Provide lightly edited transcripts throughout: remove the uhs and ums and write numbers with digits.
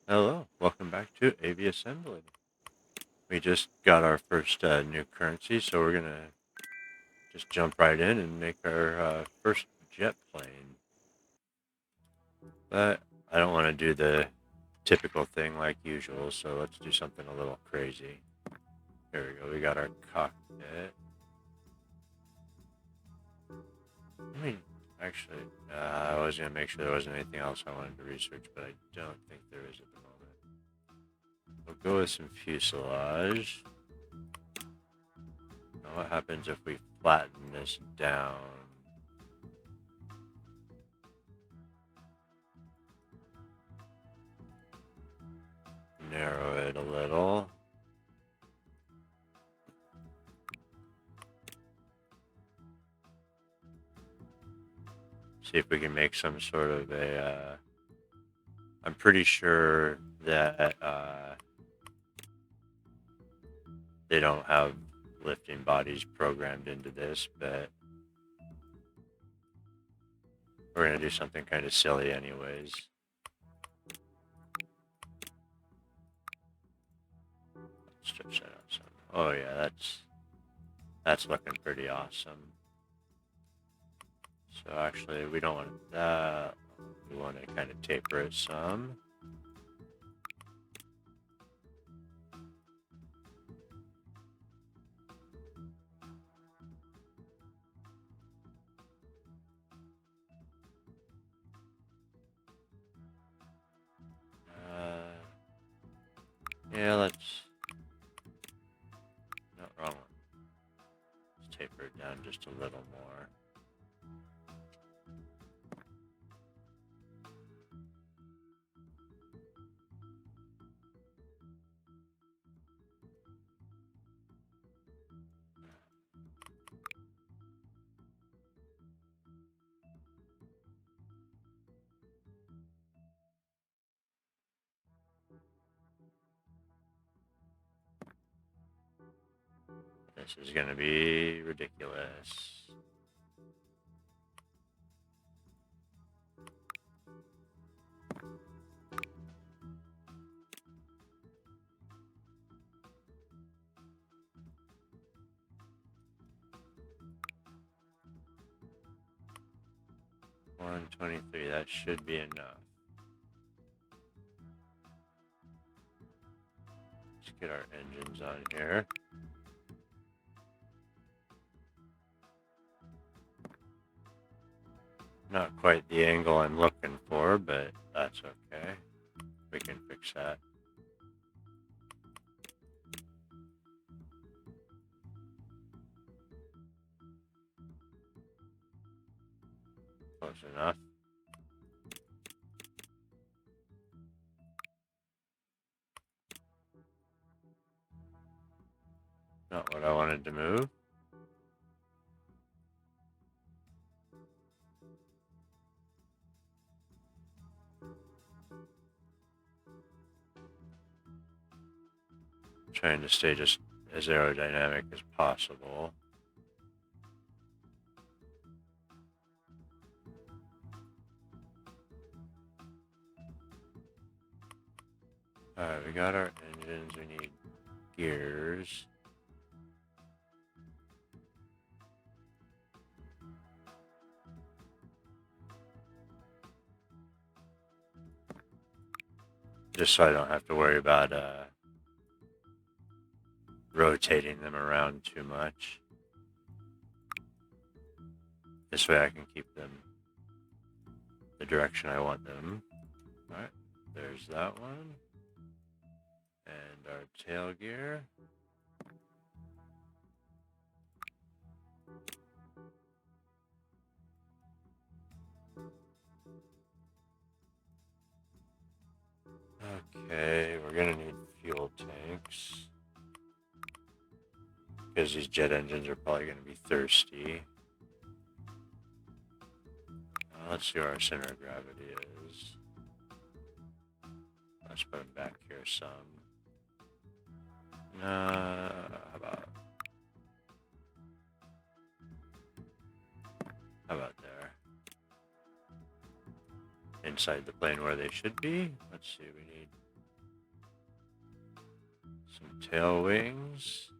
Hello, welcome back to Aviassembly. We just got our first new currency, so we're gonna just jump right in and make our first jet plane. But I don't want to do the typical thing like usual, so let's do something a little crazy. Here we go, we got our cockpit. I mean, actually, I was gonna make sure there wasn't anything else I wanted to research, but I don't think there is at the moment. We'll go with some fuselage. Now what happens if we flatten this down? Narrow it a little. See if we can make some sort of a. I'm pretty sure that they don't have lifting bodies programmed into this, but we're going to do something kind of silly anyways. Stretch that out some. Oh yeah, that's looking pretty awesome. So actually, we don't want that. We want to kind of taper it some. Yeah, let's. No, wrong one. Let's taper it down just a little more. This is going to be ridiculous. $123, that should be enough. Let's get our engines on here. Not quite the angle I'm looking for, but that's okay. We can fix that. Close enough. Not what I wanted to move. Trying to stay just as aerodynamic as possible. Alright, we got our engines, we need gears. Just so I don't have to worry about rotating them around too much. This way I can keep them the direction I want them. Alright, there's that one. And our tail gear. Okay, we're gonna need fuel tanks. Because these jet engines are probably gonna be thirsty. Let's see where our center of gravity is. Let's put them back here some. How about there? Inside the plane where they should be. Let's see, we need Some tail wings.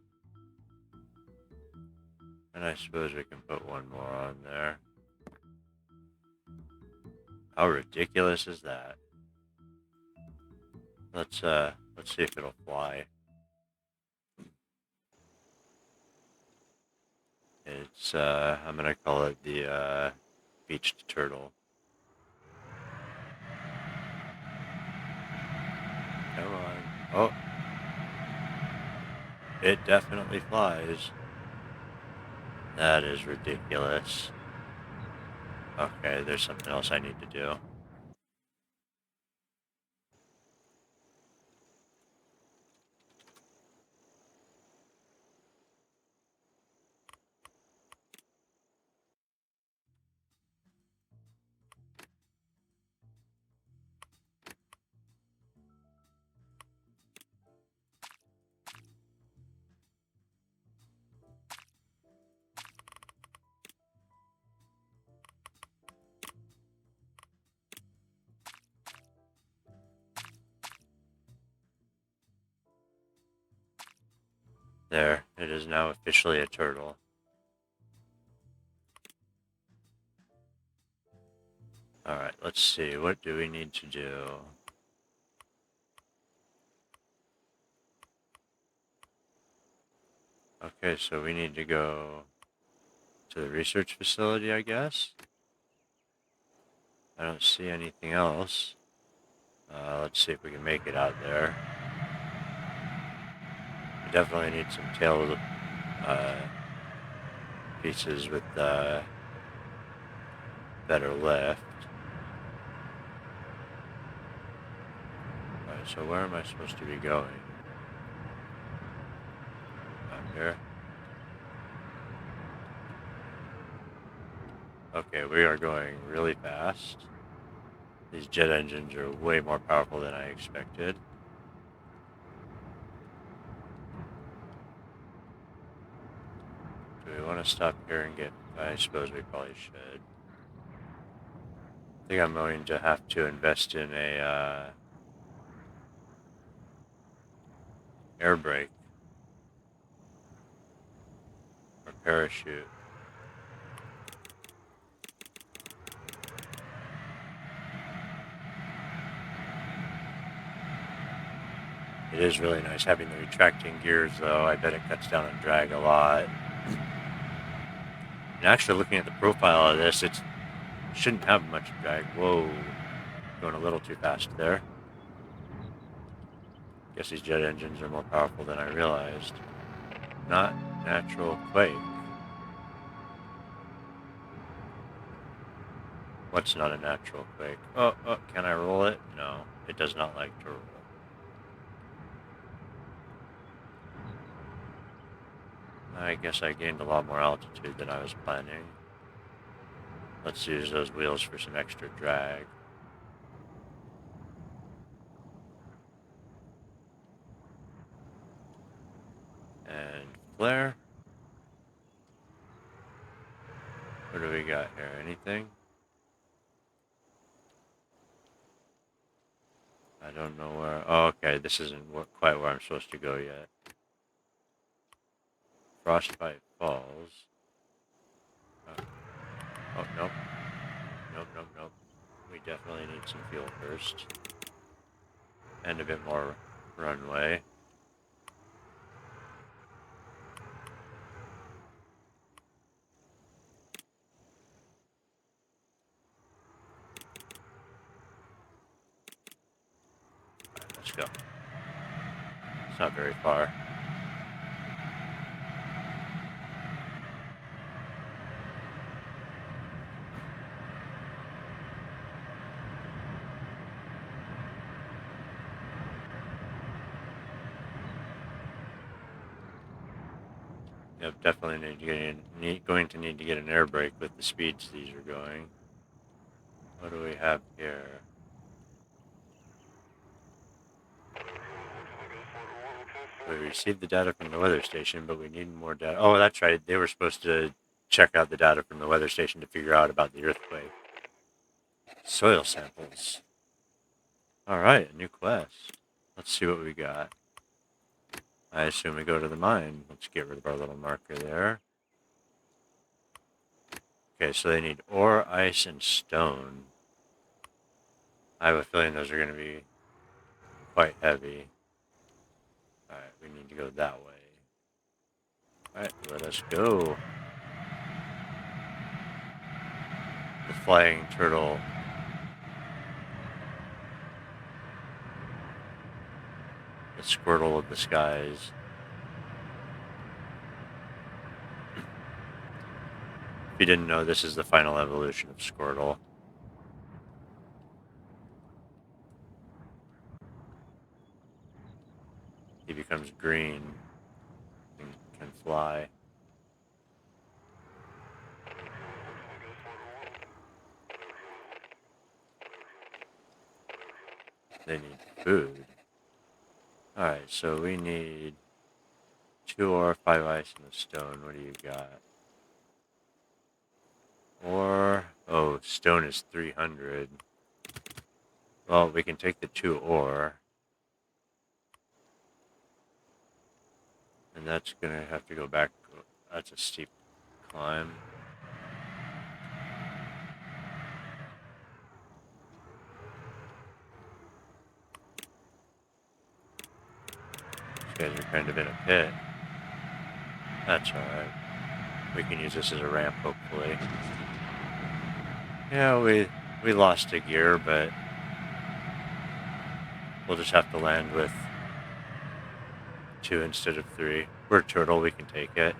And I suppose we can put one more on there. How ridiculous is that? Let's see if it'll fly. It's I'm gonna call it the beached turtle. Come on. Oh. It definitely flies. That is ridiculous. Okay, there's something else I need to do. There, it is now officially a turtle. Alright, let's see. What do we need to do? Okay, so we need to go to the research facility, I guess. I don't see anything else. Let's see if we can make it out there. We definitely need some tail pieces with better lift. Alright, so where am I supposed to be going? Out here. Okay, we are going really fast. These jet engines are way more powerful than I expected. Do we want to stop here and get... I suppose we probably should. I think I'm going to have to invest in a air brake or parachute. It is really nice having the retracting gears, though. I bet it cuts down on drag a lot. And actually, looking at the profile of this, it shouldn't have much drag. Whoa, going a little too fast there. Guess these jet engines are more powerful than I realized. Not natural quake. What's not a natural quake? Oh, can I roll it? No, it does not like to roll. I guess I gained a lot more altitude than I was planning. Let's use those wheels for some extra drag. And flare. What do we got here? Anything? I don't know where... Oh, okay, this isn't quite where I'm supposed to go yet. Frostbite Falls. Oh, nope. Nope. We definitely need some fuel first. And a bit more runway. Alright, let's go. It's not very far. Yep, definitely going to need to get an air brake with the speeds these are going. What do we have here? We received the data from the weather station, but we need more data. Oh, that's right. They were supposed to check out the data from the weather station to figure out about the earthquake. Soil samples. Alright, a new quest. Let's see what we got. I assume we go to the mine. Let's get rid of our little marker there. Okay, so they need ore, ice, and stone. I have a feeling those are going to be quite heavy. Alright, we need to go that way. Alright, let us go. The flying turtle. The Squirtle of the skies. If you didn't know, this is the final evolution of Squirtle. He becomes green and can fly. They need food. Alright, so we need 2 ore, 5 ice, and a stone. What do you got? Ore. Oh, stone is 300. Well, we can take the 2 ore. And that's gonna have to go back. That's a steep climb. These guys are kind of in a pit. That's alright. We can use this as a ramp, hopefully. Yeah, we lost a gear, but we'll just have to land with 2 instead of 3. We're a turtle, we can take it.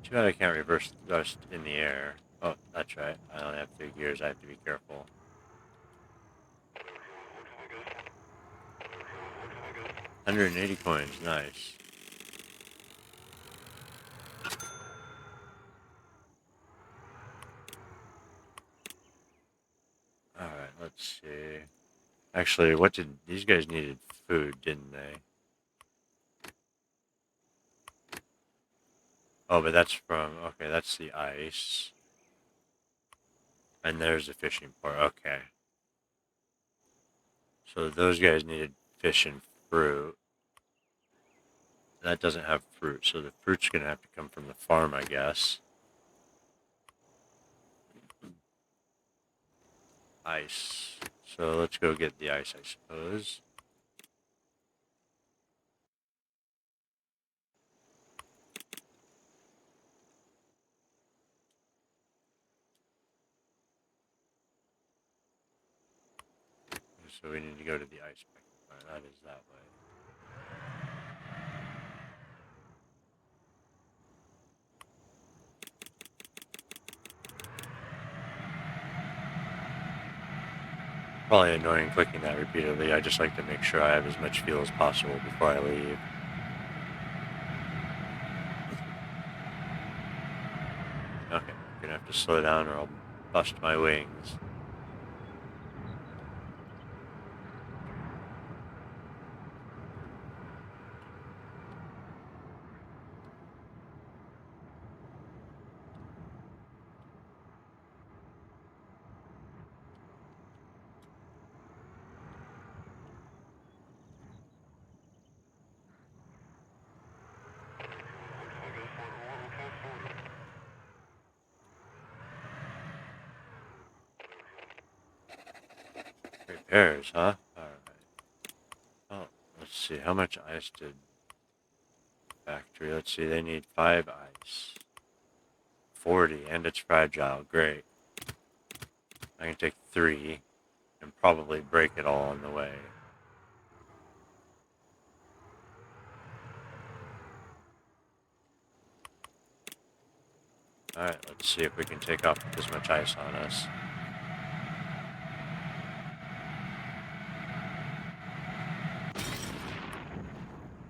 Too bad I can't reverse thrust in the air. Oh, that's right. I only have 3 gears. I have to be careful. 180 coins. Nice. Alright, let's see. Actually, what did... These guys needed food, didn't they? Oh, but that's from... Okay, that's the ice. And there's the fishing port. Okay. So those guys needed fish and fruit. That doesn't have fruit, so the fruit's going to have to come from the farm, I guess. Ice. So let's go get the ice, I suppose. So we need to go to the ice pick. That is that way. Probably annoying clicking that repeatedly. I just like to make sure I have as much fuel as possible before I leave. Okay, I'm gonna have to slow down or I'll bust my wings. Repairs, huh? Alright. Oh, let's see. How much ice did factory? Let's see. They need 5 ice. 40, and it's fragile. Great. I can take 3 and probably break it all on the way. Alright, let's see if we can take off with this much ice on us.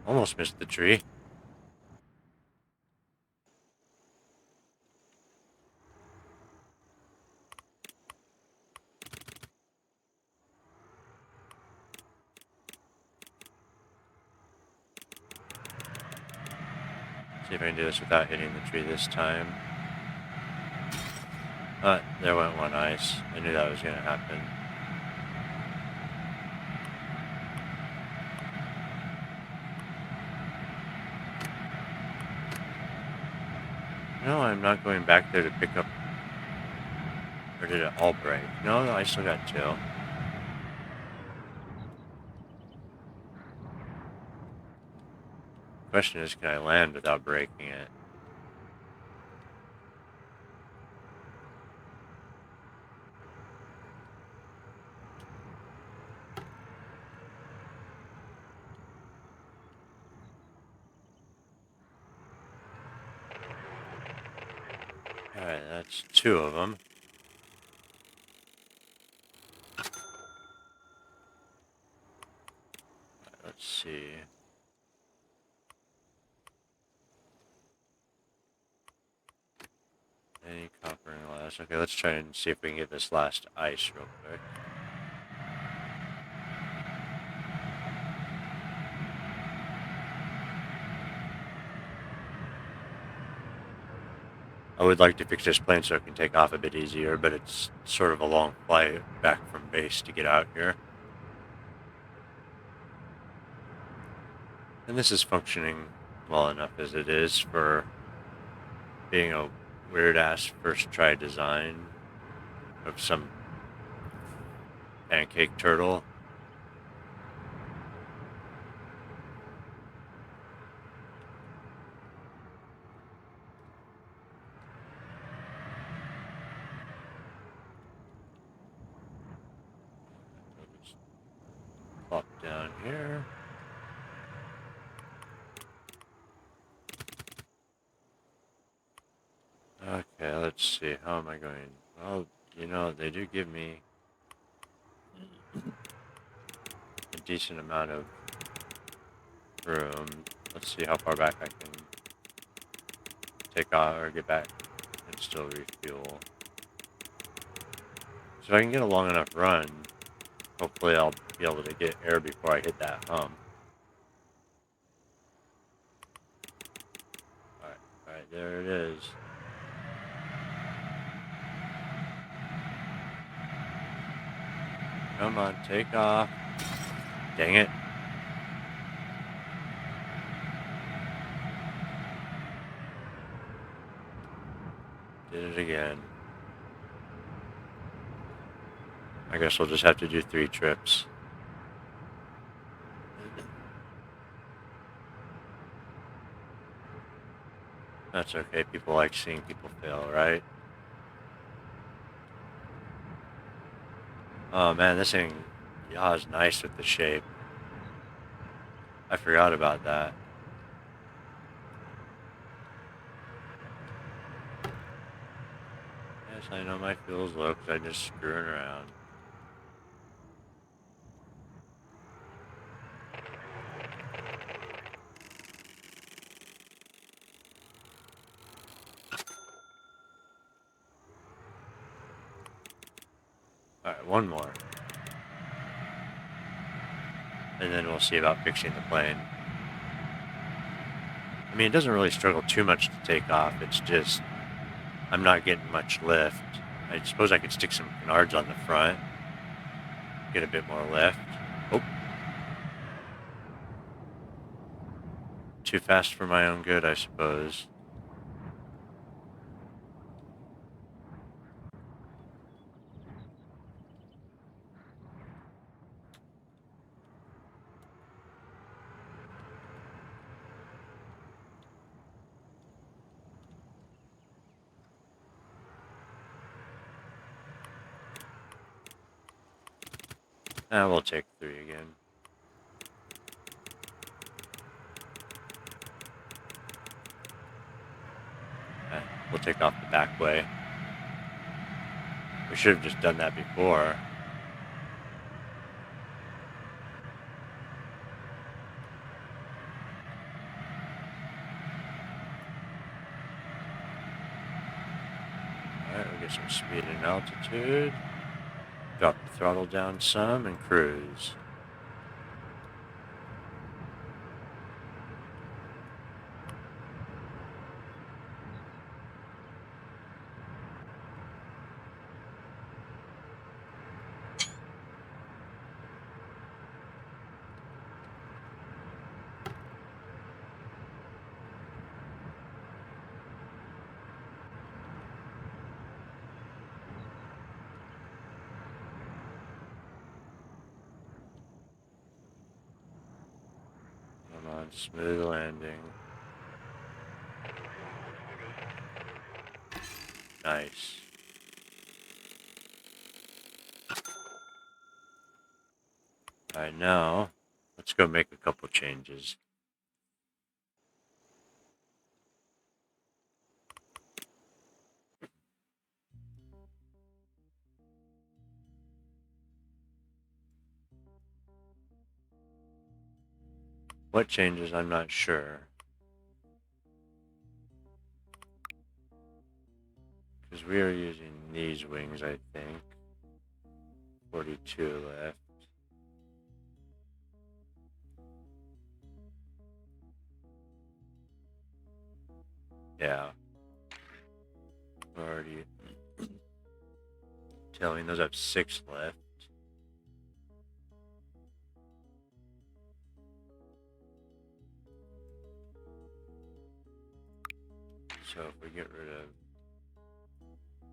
Almost missed the tree. See if I can do this without hitting the tree this time. There went one ice. I knew that was going to happen. No, I'm not going back there to pick up... Or did it all break? No, I still got two. Question is, can I land without breaking it? Alright, that's two of them. Let's see. Any copper and glass. Okay, let's try and see if we can get this last ice real quick. I would like to fix this plane so it can take off a bit easier, but it's sort of a long flight back from base to get out here. And this is functioning well enough as it is for being a weird-ass first-try design of some pancake turtle. Plop down here. Okay, let's see. How am I going? Well, you know, they do give me a decent amount of room. Let's see how far back I can take off or get back and still refuel. So if I can get a long enough run, hopefully I'll be able to get air before I hit that hump. Alright, there it is. Come on, take off. Dang it. Did it again. I guess we'll just have to do 3 trips. That's okay. People like seeing people fail, right? Oh man, this thing yaws nice with the shape. I forgot about that. Yes, I know my fuel's low because I'm just screwing around. Alright, one more. And then we'll see about fixing the plane. I mean, it doesn't really struggle too much to take off. It's just, I'm not getting much lift. I suppose I could stick some canards on the front. Get a bit more lift. Oh. Too fast for my own good, I suppose. We'll take 3 again. We'll take off the back way. We should have just done that before. Alright, we'll get some speed and altitude. Drop the throttle down some and cruise. on, smooth landing. Nice. Alright, now, let's go make a couple changes. What changes, I'm not sure. Because we are using these wings, I think. 42 left. Yeah. Already telling those have 6 left. So if we get rid of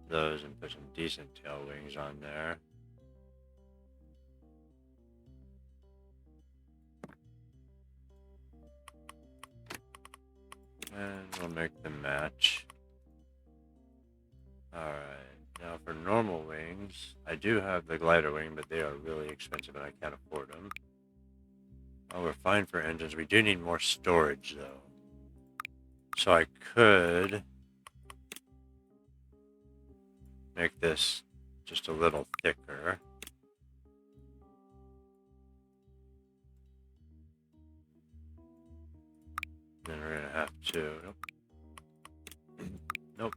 those and put some decent tail wings on there. And we'll make them match. Alright, now for normal wings, I do have the glider wing, but they are really expensive and I can't afford them. Oh, we're fine for engines. We do need more storage though. So I could make this just a little thicker. Then we're gonna have to, nope. Nope.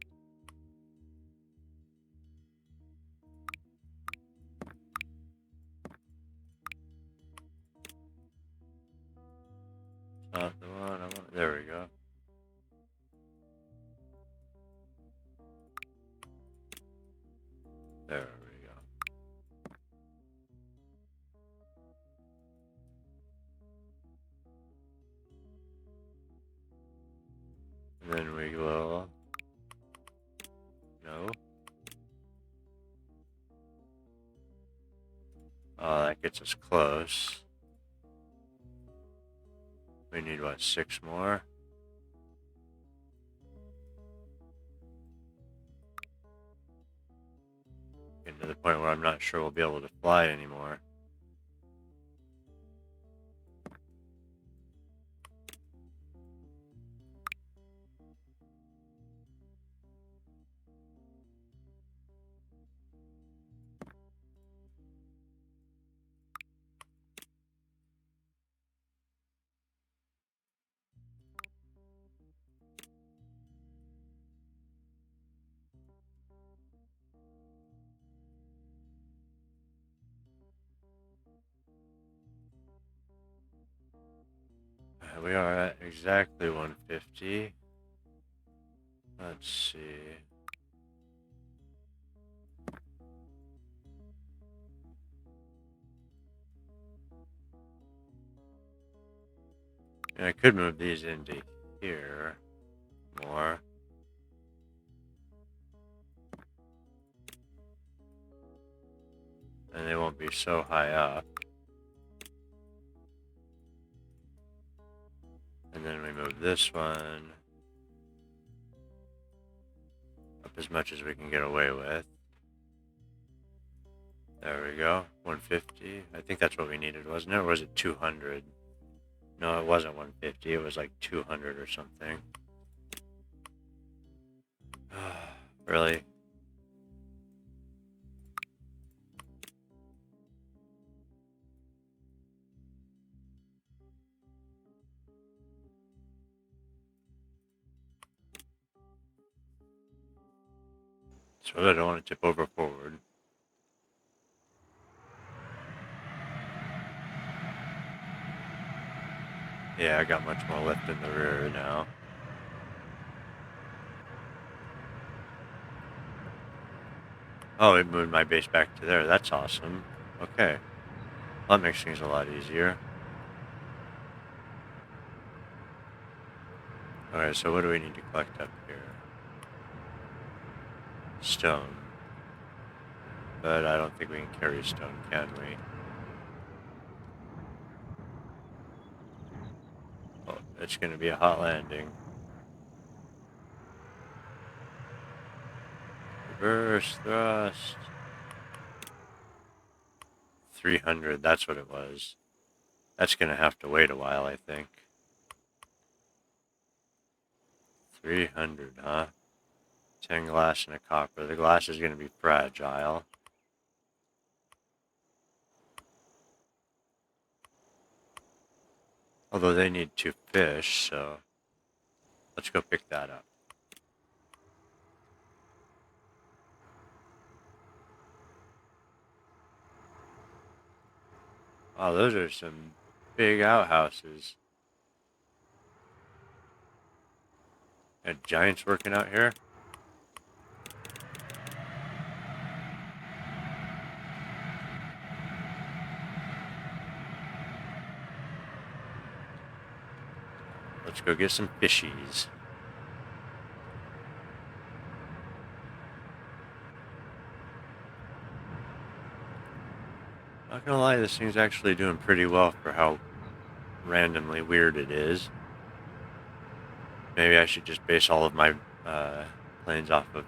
Not the one I want. There we go. There we go. And then we will, no. Oh, that gets us close. We need, what, 6 more? Getting to the point where I'm not sure we'll be able to fly anymore. We are at exactly 150. Let's see. And I could move these into here more. And they won't be so high up. And then we move this one up as much as we can get away with. There we go, 150. I think that's what we needed, wasn't it? Or was it 200? No, it wasn't 150. It was like 200 or something. Really? So I don't want to tip over forward. Yeah, I got much more lift in the rear now. Oh, it moved my base back to there. That's awesome. Okay. Well, that makes things a lot easier. Alright, so what do we need to collect up here? Stone. But I don't think we can carry stone, can we? Oh, it's going to be a hot landing. Reverse thrust. 300, that's what it was. That's going to have to wait a while, I think. 300, huh? 10 glass and a copper. The glass is going to be fragile. Although they need 2 fish, so let's go pick that up. Wow, those are some big outhouses. Got giants working out here. Let's go get some fishies. Not gonna lie, this thing's actually doing pretty well for how randomly weird it is. Maybe I should just base all of my planes off of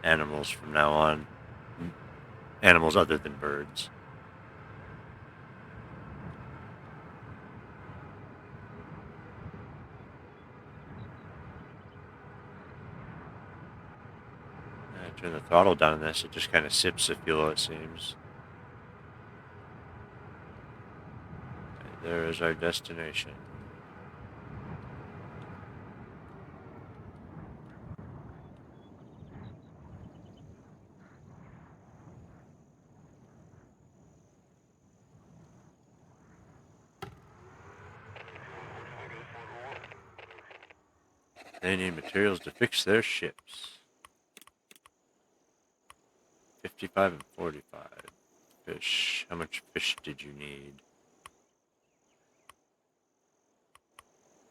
animals from now on. Animals other than birds. I turn the throttle down on this, it just kind of sips the fuel, it seems. There is our destination. They need materials to fix their ships. 55 and 45. Fish. How much fish did you need?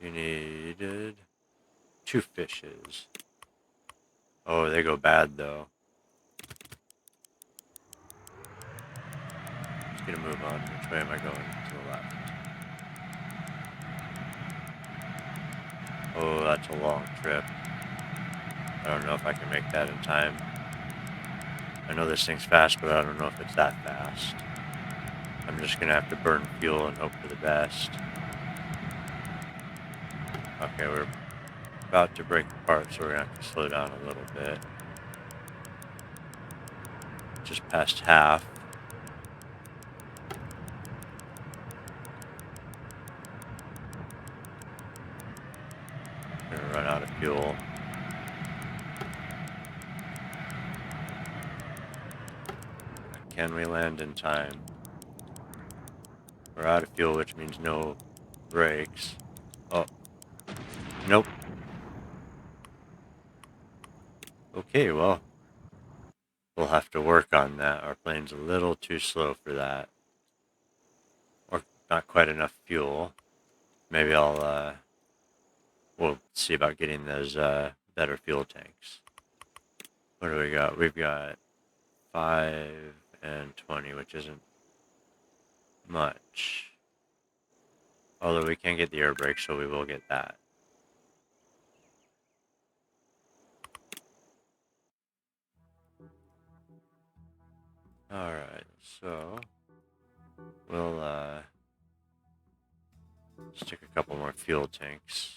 You needed 2 fishes. Oh, they go bad though. Just gonna move on. Which way am I going? To the left. Oh, that's a long trip. I don't know if I can make that in time. I know this thing's fast, but I don't know if it's that fast. I'm just gonna have to burn fuel and hope for the best. Okay, we're about to break apart, so we're gonna have to slow down a little bit. Just past half. We're gonna run out of fuel. Can we land in time? We're out of fuel, which means no brakes. Oh. Nope. Okay, well, we'll have to work on that. Our plane's a little too slow for that. Or not quite enough fuel. Maybe we'll see about getting those better fuel tanks. What do we got? We've got 5 and 20, which isn't much. Although we can get the air brake, so we will get that. Alright, so we'll stick a couple more fuel tanks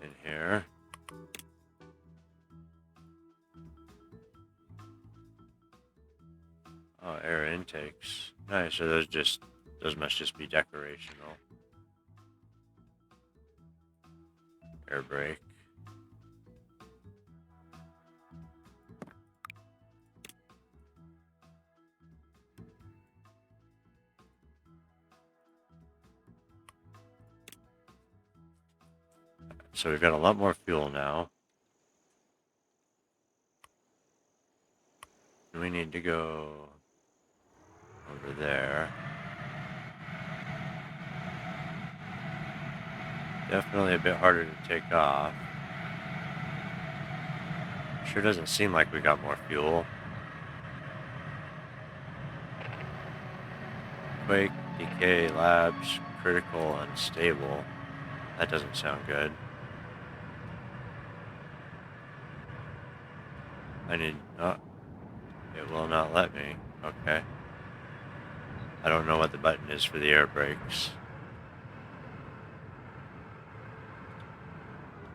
in here. Oh, air intakes. Nice, so those must just be decorational. Air brake. So we've got a lot more fuel now. And we need to go over there. Definitely a bit harder to take off. Sure doesn't seem like we got more fuel. Quake, decay, labs, critical unstable. That doesn't sound good. I need... Oh, it will not let me. Okay. I don't know what the button is for the air brakes.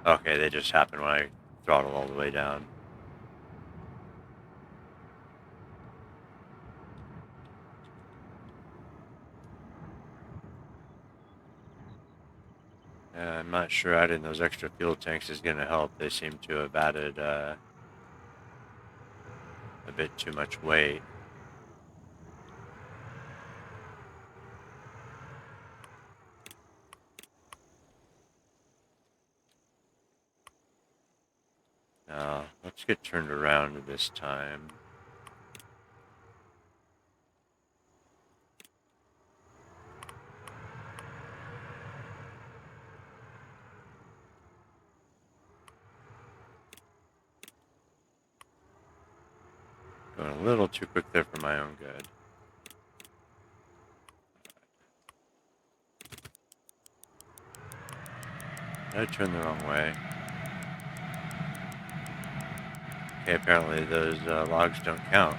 Okay, they just happen when I throttle all the way down. I'm not sure adding those extra fuel tanks is going to help. They seem to have added a bit too much weight. Now, let's get turned around this time. Going a little too quick there for my own good. I turned the wrong way. Okay, apparently those logs don't count.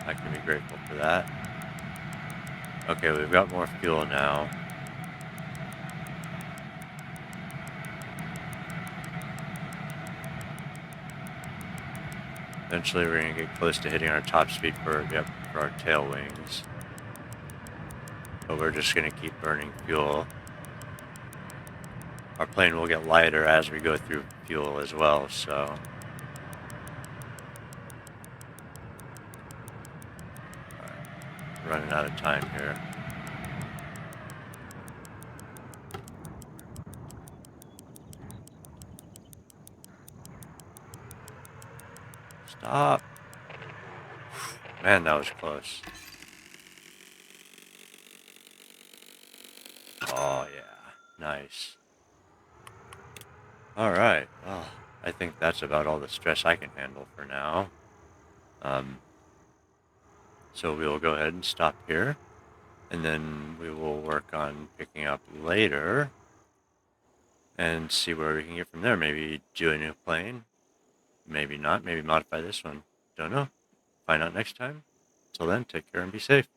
I can be grateful for that. Okay, we've got more fuel now. Eventually we're going to get close to hitting our top speed for our tail wings. But we're just going to keep burning fuel. Our plane will get lighter as we go through fuel as well, so... Running out of time here. Stop. Man, that was close. Oh, yeah. Nice. Alright. Well, I think that's about all the stress I can handle for now. So we will go ahead and stop here. And then we will work on picking up later. And see where we can get from there. Maybe do a new plane. Maybe not. Maybe modify this one. Don't know. Find out next time. Till then, take care and be safe.